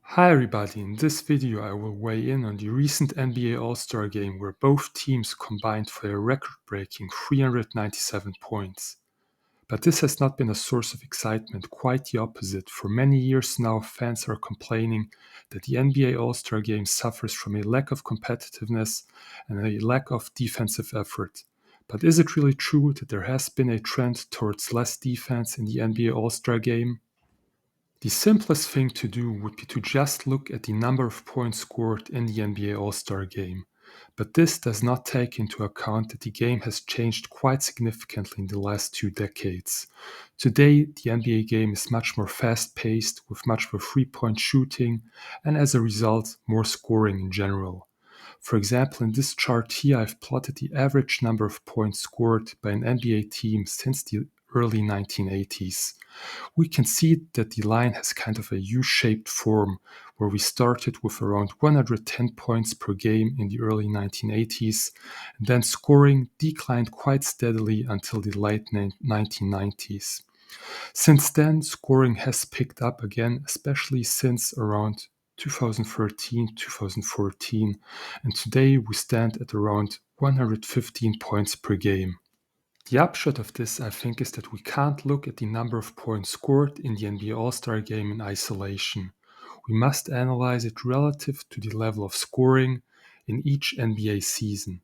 Hi everybody, in this video I will weigh in on the recent NBA All-Star game where both teams combined for a record-breaking 397 points. But this has not been a source of excitement, quite the opposite. For many years now, fans are complaining that the NBA All-Star game suffers from a lack of competitiveness and a lack of defensive effort. But is it really true that there has been a trend towards less defense in the NBA All-Star game? The simplest thing to do would be to just look at the number of points scored in the NBA All-Star game. But this does not take into account that the game has changed quite significantly in the last 2 decades. Today, the NBA game is much more fast-paced, with much more three-point shooting, and as a result, more scoring in general. For example, in this chart here, I've plotted the average number of points scored by an NBA team since the early 1980s. We can see that the line has kind of a U-shaped form, where we started with around 110 points per game in the early 1980s, and then scoring declined quite steadily until the late 1990s. Since then, scoring has picked up again, especially since around 2013, 2014, and today we stand at around 115 points per game. The upshot of this, I think, is that we can't look at the number of points scored in the NBA All-Star game in isolation. We must analyze it relative to the level of scoring in each NBA season.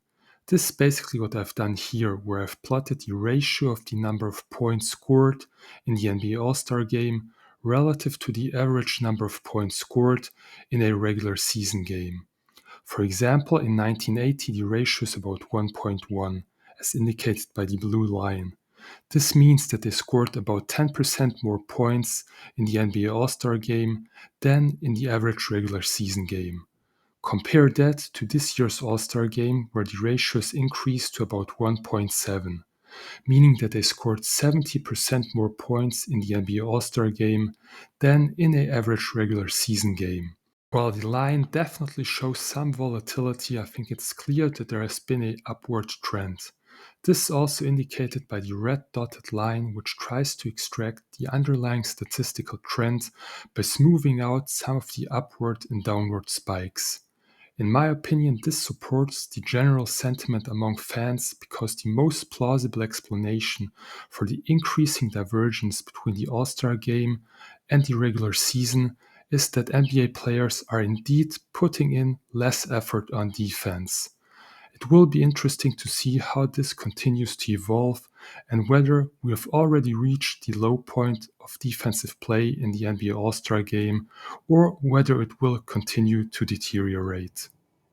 This is basically what I've done here, where I've plotted the ratio of the number of points scored in the NBA All-Star game relative to the average number of points scored in a regular season game. For example, in 1980, the ratio is about 1.1, as indicated by the blue line. This means that they scored about 10% more points in the NBA All-Star game than in the average regular season game. Compare that to this year's All-Star game, where the ratio is increased to about 1.7, meaning that they scored 70% more points in the NBA All-Star game than in an average regular season game. While the line definitely shows some volatility, I think it's clear that there has been an upward trend. This is also indicated by the red dotted line, which tries to extract the underlying statistical trend by smoothing out some of the upward and downward spikes. In my opinion, this supports the general sentiment among fans because the most plausible explanation for the increasing divergence between the All-Star game and the regular season is that NBA players are indeed putting in less effort on defense. It will be interesting to see how this continues to evolve and whether we have already reached the low point of defensive play in the NBA All-Star game or whether it will continue to deteriorate.